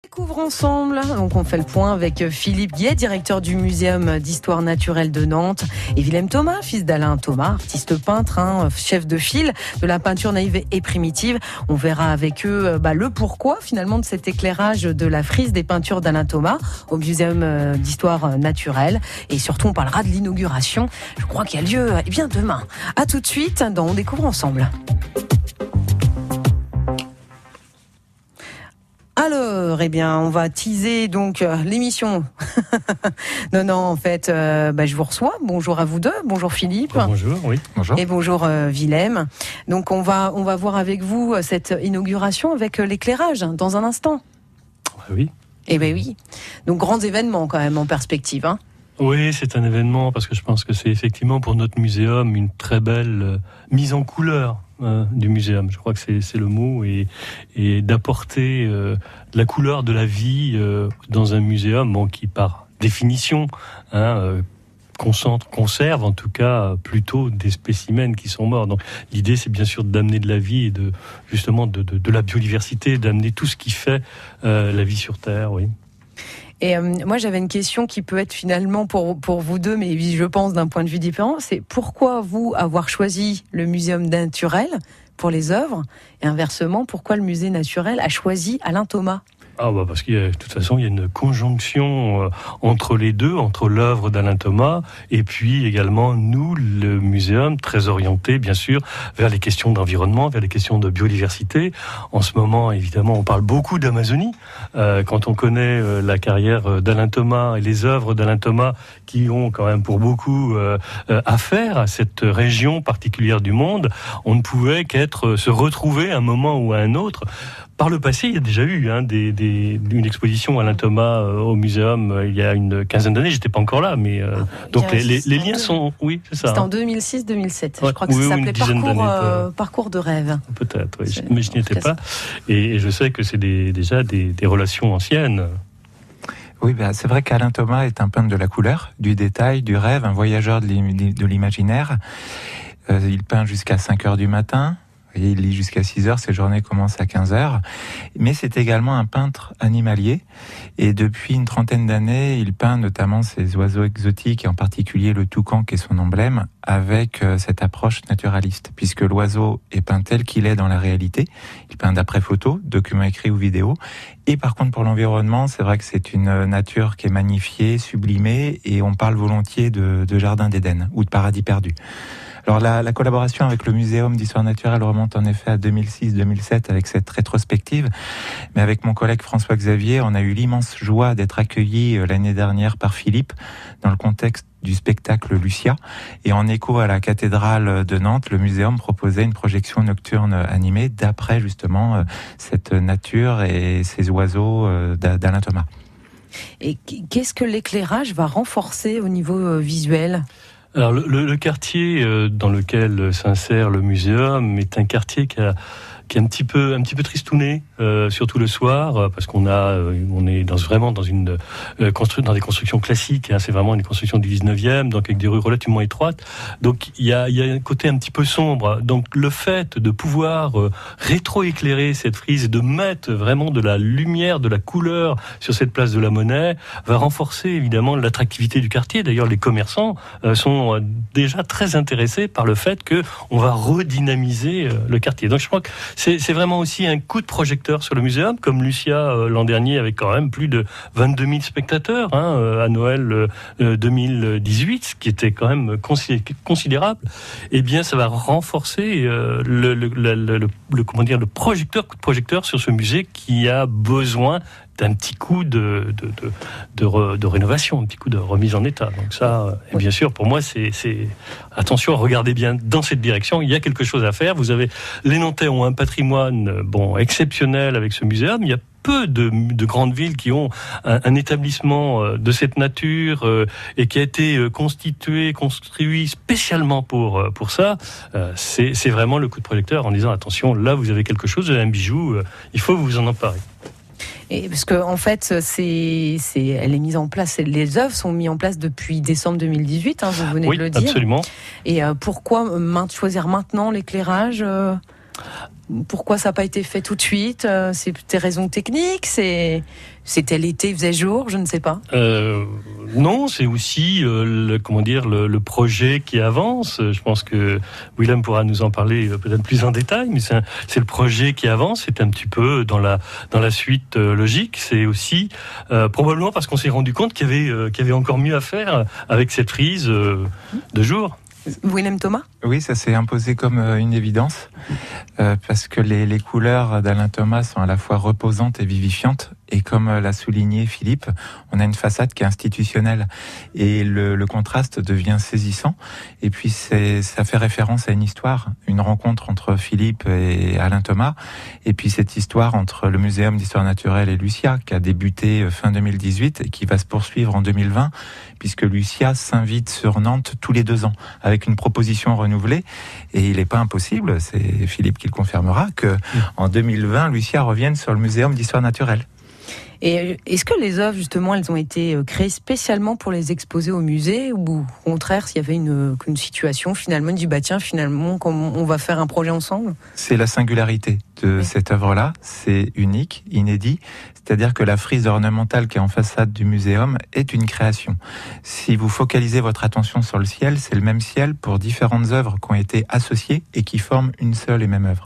Découvre ensemble, donc on fait le point avec Philippe Guillet, directeur du Muséum d'Histoire Naturelle de Nantes, et Willem Thomas, fils d'Alain Thomas, artiste peintre, chef de file de la peinture naïve et primitive. On verra avec eux le pourquoi finalement de cet éclairage de la frise des peintures d'Alain Thomas au Muséum d'Histoire Naturelle, et surtout on parlera de l'inauguration, je crois qu'il y a lieu demain. À tout de suite dans On découvre ensemble. Alors, on va teaser donc l'émission. non, en fait, je vous reçois. Bonjour à vous deux. Bonjour Philippe. Bonjour, oui. Bonjour. Et bonjour Willem. Donc on va voir avec vous cette inauguration avec l'éclairage dans un instant. Oui. Eh bien oui. Donc grands événements quand même en perspective. Oui, c'est un événement parce que je pense que c'est effectivement pour notre muséum une très belle mise en couleur du muséum. Je crois que c'est le mot, et d'apporter la couleur de la vie dans un muséum qui par définition conserve en tout cas plutôt des spécimens qui sont morts. Donc l'idée c'est bien sûr d'amener de la vie et de la biodiversité, d'amener tout ce qui fait la vie sur Terre, oui. Et moi, j'avais une question qui peut être finalement pour vous deux, mais je pense d'un point de vue différent. C'est pourquoi vous avoir choisi le Muséum naturel pour les œuvres, et inversement, pourquoi le Musée naturel a choisi Alain Thomas ? Parce qu'il y a, de toute façon, il y a une conjonction entre les deux, entre l'œuvre d'Alain Thomas et puis également nous, le muséum, très orienté bien sûr vers les questions d'environnement, vers les questions de biodiversité. En ce moment, évidemment, on parle beaucoup d'Amazonie. Quand on connaît la carrière d'Alain Thomas et les œuvres d'Alain Thomas qui ont quand même pour beaucoup affaire à cette région particulière du monde, on ne pouvait se retrouver à un moment ou à un autre. Par le passé, il y a déjà eu une exposition Alain Thomas au muséum il y a une quinzaine d'années. J'étais pas encore là, mais donc les liens sont, oui, c'est ça. C'était en 2006-2007. Je crois que ça s'appelait Parcours de rêve. Peut-être, oui, mais je n'y étais pas. Et je sais que c'est déjà des relations anciennes. Oui, c'est vrai qu'Alain Thomas est un peintre de la couleur, du détail, du rêve, un voyageur de l'imaginaire. Il peint jusqu'à 5h du matin. Et il lit jusqu'à 6h, ses journées commencent à 15h. Mais c'est également un peintre animalier. Et depuis une trentaine d'années, il peint notamment ces oiseaux exotiques, et en particulier le toucan qui est son emblème, avec cette approche naturaliste. Puisque l'oiseau est peint tel qu'il est dans la réalité. Il peint d'après photo, documents écrits ou vidéos. Et par contre, pour l'environnement, c'est vrai que c'est une nature qui est magnifiée, sublimée, et on parle volontiers de jardin d'Éden ou de paradis perdu. Alors la collaboration avec le Muséum d'Histoire Naturelle remonte en effet à 2006-2007 avec cette rétrospective. Mais avec mon collègue François Xavier, on a eu l'immense joie d'être accueillis l'année dernière par Philippe dans le contexte du spectacle Lucia. Et en écho à la cathédrale de Nantes, le muséum proposait une projection nocturne animée d'après justement cette nature et ces oiseaux d'Alain Thomas. Et qu'est-ce que l'éclairage va renforcer au niveau visuel ? Alors le quartier dans lequel s'insère le muséum est un quartier qui est un petit peu tristouné, surtout le soir, parce on est vraiment dans des constructions classiques. C'est vraiment une construction du 19e, donc avec des rues relativement étroites. Donc il y a un côté un petit peu sombre. Donc le fait de pouvoir rétroéclairer cette frise et de mettre vraiment de la lumière, de la couleur sur cette place de la Monnaie va renforcer évidemment l'attractivité du quartier. D'ailleurs, les commerçants sont déjà très intéressés par le fait que on va redynamiser le quartier. Donc je crois que c'est vraiment aussi un coup de projecteur sur le muséum, comme Lucia l'an dernier avec quand même plus de 22 000 spectateurs à Noël 2018, ce qui était quand même considérable. Eh bien, ça va renforcer le coup de projecteur sur ce musée qui a besoin d'un petit coup de rénovation, un petit coup de remise en état. Donc ça, et bien sûr, pour moi, c'est attention, regardez bien dans cette direction. Il y a quelque chose à faire. Vous avez, les Nantais ont un patrimoine exceptionnel avec ce muséum. Il y a peu de grandes villes qui ont un établissement de cette nature et qui a été construit spécialement pour ça. C'est vraiment le coup de projecteur en disant attention, là vous avez quelque chose, vous avez un bijou, il faut vous en emparer. Et parce que en fait, elle est mise en place. Les œuvres sont mises en place depuis décembre 2018. Vous venez de le dire. Absolument. Et pourquoi choisir maintenant l'éclairage Pourquoi ça n'a pas été fait tout de suite? C'était raison technique? C'était l'été, il faisait jour, je ne sais pas. Non, c'est aussi le projet qui avance. Je pense que Willem pourra nous en parler peut-être plus en détail, mais c'est le projet qui avance. C'est un petit peu dans la suite logique. C'est aussi probablement parce qu'on s'est rendu compte qu'il y avait encore mieux à faire avec cette frise de jour. Willem Thomas? Oui, ça s'est imposé comme une évidence, parce que les couleurs d'Alain Thomas sont à la fois reposantes et vivifiantes, et comme l'a souligné Philippe, on a une façade qui est institutionnelle, et le contraste devient saisissant, et puis ça fait référence à une histoire, une rencontre entre Philippe et Alain Thomas, et puis cette histoire entre le Muséum d'Histoire Naturelle et Lucia, qui a débuté fin 2018, et qui va se poursuivre en 2020, puisque Lucia s'invite sur Nantes tous les 2 ans, avec une proposition renouvelée, et il n'est pas impossible, c'est Philippe qui le confirmera, que en 2020, Lucia revienne sur le Muséum d'Histoire Naturelle. Et est-ce que les œuvres, justement, elles ont été créées spécialement pour les exposer au musée, ou au contraire, s'il y avait une situation, finalement, on dit, tiens, finalement, on va faire un projet ensemble? C'est la singularité de cette œuvre-là, c'est unique, inédit, c'est-à-dire que la frise ornementale qui est en façade du muséum est une création. Si vous focalisez votre attention sur le ciel, c'est le même ciel pour différentes œuvres qui ont été associées et qui forment une seule et même œuvre.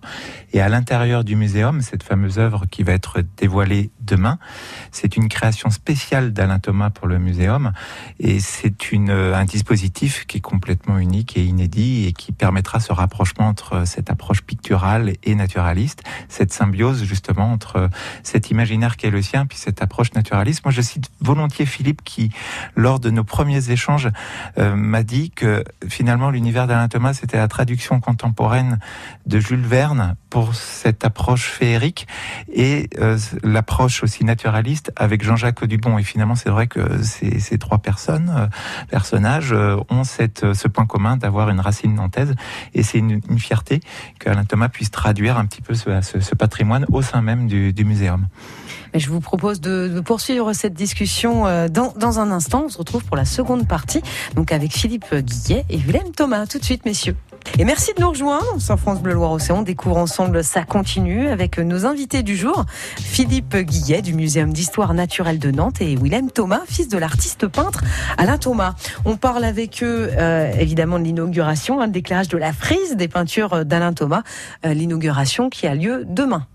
Et à l'intérieur du muséum, cette fameuse œuvre qui va être dévoilée demain, c'est une création spéciale d'Alain Thomas pour le muséum, et c'est un dispositif qui est complètement unique et inédit et qui permettra ce rapprochement entre cette approche picturale et naturaliste, cette symbiose justement entre cet imaginaire qui est le sien puis cette approche naturaliste. Moi, je cite volontiers Philippe qui, lors de nos premiers échanges, m'a dit que finalement l'univers d'Alain Thomas c'était la traduction contemporaine de Jules Verne pour cette approche féerique et l'approche aussi naturaliste avec Jean-Jacques Audubon. Et finalement, c'est vrai que ces 3 personnages ont ce point commun d'avoir une racine nantaise. Et c'est une fierté qu'Alain Thomas puisse traduire un petit peu ce patrimoine au sein même du muséum. Mais je vous propose de poursuivre cette discussion dans un instant. On se retrouve pour la seconde partie, donc avec Philippe Guillet et Willem Thomas. Tout de suite, messieurs. Et merci de nous rejoindre sur France Bleu Loire-Océan. On découvre ensemble Ça continue avec nos invités du jour. Philippe Guillet du Muséum d'Histoire Naturelle de Nantes et Willem Thomas, fils de l'artiste peintre Alain Thomas. On parle avec eux évidemment de l'inauguration, le déclarage de la frise des peintures d'Alain Thomas. L'inauguration qui a lieu demain.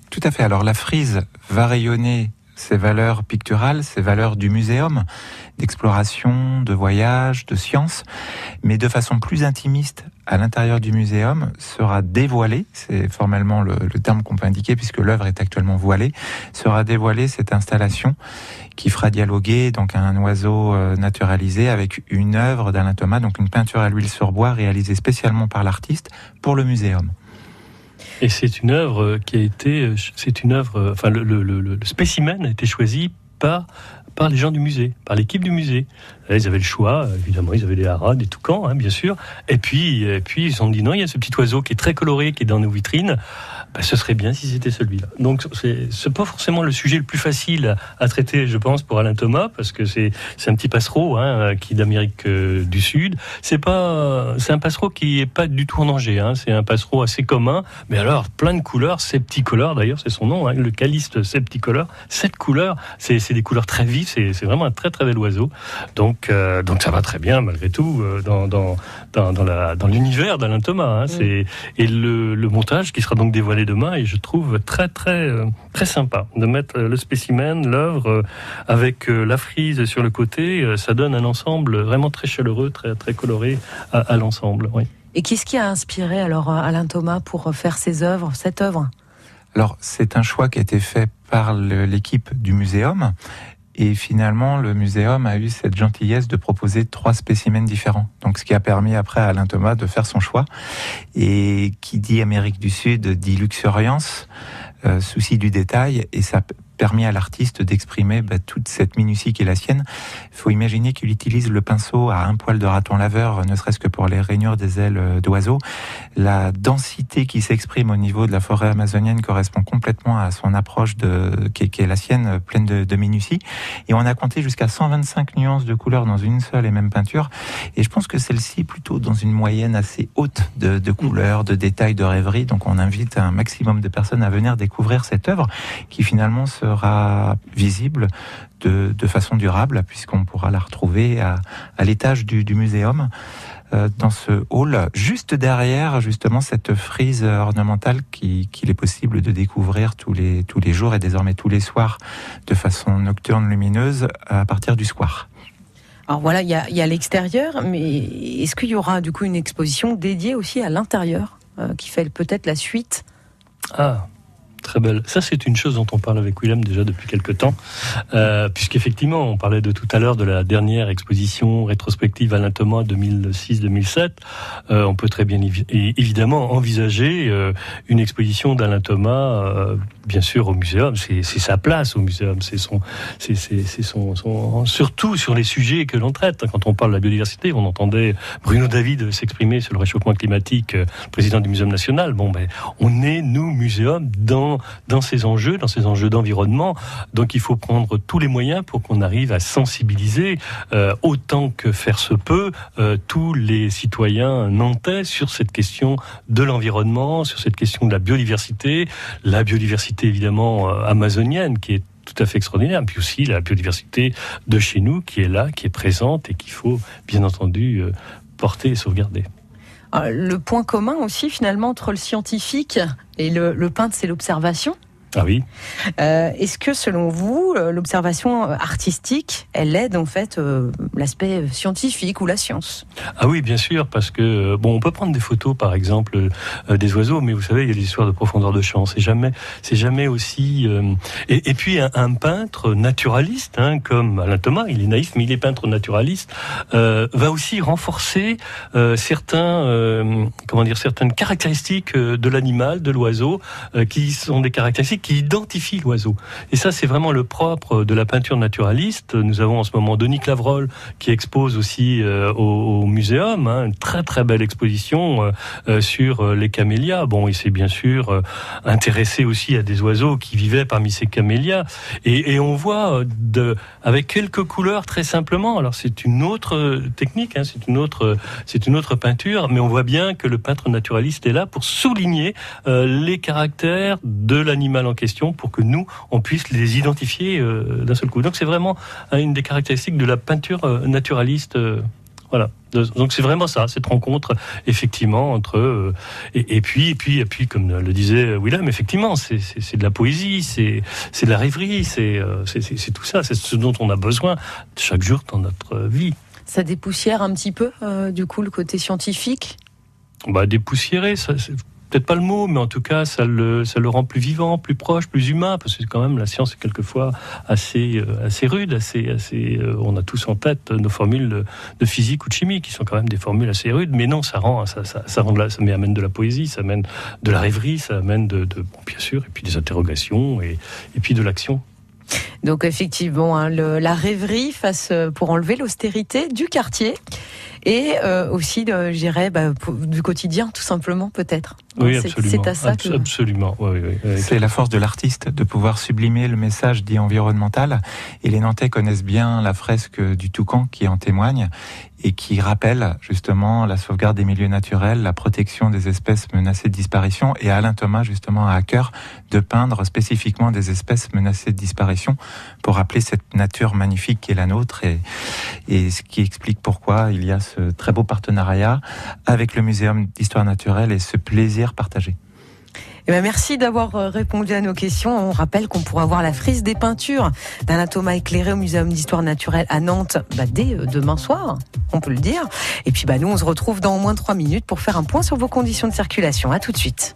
Tout à fait. Alors la frise va rayonner ses valeurs picturales, ses valeurs du muséum, d'exploration, de voyage, de science, mais de façon plus intimiste à l'intérieur du muséum sera dévoilée, c'est formellement le terme qu'on peut indiquer puisque l'œuvre est actuellement voilée, sera dévoilée cette installation qui fera dialoguer donc un oiseau naturalisé avec une œuvre d'Alain Thomas, donc une peinture à l'huile sur bois réalisée spécialement par l'artiste pour le muséum. Et c'est une œuvre qui a été, enfin le spécimen a été choisi par les gens du musée, par l'équipe du musée. Là, ils avaient le choix, évidemment, ils avaient des haras, des toucans, bien sûr. Et puis ils se sont dit non, il y a ce petit oiseau qui est très coloré, qui est dans nos vitrines. Ce serait bien si c'était celui-là. Donc c'est pas forcément le sujet le plus facile à traiter, je pense, pour Alain Thomas, parce que c'est un petit passereau qui est d'Amérique du Sud. C'est un passereau qui est pas du tout en danger. C'est un passereau assez commun, mais alors plein de couleurs, septicolores d'ailleurs, c'est son nom, le Caliste septicolore. 7 couleurs, c'est des couleurs très vives. C'est vraiment un très très bel oiseau. Donc ça va très bien malgré tout dans l'univers d'Alain Thomas. Et le montage qui sera donc dévoilé demain, et je trouve très très très sympa de mettre le spécimen, l'œuvre avec la frise sur le côté. Ça donne un ensemble vraiment très chaleureux, très très coloré à l'ensemble. Oui. Et qu'est-ce qui a inspiré alors Alain Thomas pour faire cette œuvre? Alors c'est un choix qui a été fait par l'équipe du muséum. Et finalement, le muséum a eu cette gentillesse de proposer 3 spécimens différents. Donc, ce qui a permis après à Alain Thomas de faire son choix. Et qui dit Amérique du Sud dit luxuriance, souci du détail. Et ça permis à l'artiste d'exprimer toute cette minutie qui est la sienne. Il faut imaginer qu'il utilise le pinceau à un poil de raton laveur, ne serait-ce que pour les rainures des ailes d'oiseaux. La densité qui s'exprime au niveau de la forêt amazonienne correspond complètement à son approche qui est la sienne, pleine de minutie. Et on a compté jusqu'à 125 nuances de couleurs dans une seule et même peinture. Et je pense que celle-ci est plutôt dans une moyenne assez haute de couleurs, de détails, de rêveries. Donc on invite un maximum de personnes à venir découvrir cette œuvre qui finalement sera visible de façon durable, puisqu'on pourra la retrouver à l'étage du muséum, dans ce hall, juste derrière justement cette frise ornementale qu'il est possible de découvrir tous les jours et désormais tous les soirs de façon nocturne lumineuse à partir du square. Alors voilà, il y a l'extérieur, mais est-ce qu'il y aura du coup une exposition dédiée aussi à l'intérieur qui fait peut-être la suite? Très belle. Ça, c'est une chose dont on parle avec Willem déjà depuis quelques temps, puisqu'effectivement, on parlait de tout à l'heure de la dernière exposition rétrospective Alain Thomas 2006-2007. On peut très bien évidemment envisager une exposition d'Alain Thomas, bien sûr au muséum. C'est sa place au muséum. C'est son surtout sur les sujets que l'on traite. Quand on parle de la biodiversité, on entendait Bruno David s'exprimer sur le réchauffement climatique, président du Muséum national. On est, nous, muséum, dans ces enjeux d'environnement. Donc il faut prendre tous les moyens pour qu'on arrive à sensibiliser autant que faire se peut tous les citoyens nantais sur cette question de l'environnement, sur cette question de la biodiversité évidemment amazonienne qui est tout à fait extraordinaire, puis aussi la biodiversité de chez nous qui est là, qui est présente et qu'il faut bien entendu porter et sauvegarder. Le point commun aussi finalement entre le scientifique et le peintre, c'est l'observation. Ah oui. Est-ce que selon vous, l'observation artistique, elle aide en fait l'aspect scientifique ou la science? Ah oui, bien sûr, parce que on peut prendre des photos, par exemple, des oiseaux, mais vous savez, il y a des histoires de profondeur de champ. C'est jamais aussi. Et puis un peintre naturaliste, comme Alain Thomas, il est naïf, mais il est peintre naturaliste, va aussi renforcer certaines caractéristiques de l'animal, de l'oiseau, qui sont des caractéristiques qui identifie l'oiseau. Et ça, c'est vraiment le propre de la peinture naturaliste. Nous avons en ce moment Denis Clavrolle qui expose aussi au muséum, une très très belle exposition sur les camélias. Il s'est bien sûr intéressé aussi à des oiseaux qui vivaient parmi ces camélias. Et on voit avec quelques couleurs très simplement. Alors c'est une autre technique, c'est une autre peinture, mais on voit bien que le peintre naturaliste est là pour souligner les caractères de l'animal en question pour que nous, on puisse les identifier d'un seul coup. Donc c'est vraiment une des caractéristiques de la peinture naturaliste. Voilà. Donc c'est vraiment ça, cette rencontre effectivement entre et puis comme le disait Willem, effectivement c'est de la poésie, c'est de la rêverie, c'est tout ça, c'est ce dont on a besoin chaque jour dans notre vie. Ça dépoussière un petit peu du coup le côté scientifique. Dépoussiérer, ça c'est peut-être pas le mot, mais en tout cas, ça le rend plus vivant, plus proche, plus humain, parce que quand même, la science est quelquefois assez rude, on a tous en tête nos formules de physique ou de chimie, qui sont quand même des formules assez rudes, mais non, ça amène de la poésie, ça amène de la rêverie, ça amène bien sûr, et puis des interrogations, et puis de l'action. Donc effectivement, la rêverie pour enlever l'austérité du quartier. Et aussi, je dirais, du quotidien, tout simplement, peut-être. Oui, absolument. C'est à ça que... Absolument, oui. C'est la force de l'artiste, de pouvoir sublimer le message dit environnemental. Et les Nantais connaissent bien la fresque du Toucan qui en témoigne et qui rappelle justement la sauvegarde des milieux naturels, la protection des espèces menacées de disparition. Et Alain Thomas, justement, a à cœur de peindre spécifiquement des espèces menacées de disparition pour rappeler cette nature magnifique qui est la nôtre et ce qui explique pourquoi il y a ce très beau partenariat avec le Muséum d'Histoire Naturelle et ce plaisir partagé. Merci d'avoir répondu à nos questions. On rappelle qu'on pourra voir la frise des peintures d'Alain Thomas éclairée au Muséum d'Histoire Naturelle à Nantes dès demain soir, on peut le dire. Et puis nous, on se retrouve dans au moins 3 minutes pour faire un point sur vos conditions de circulation. À tout de suite.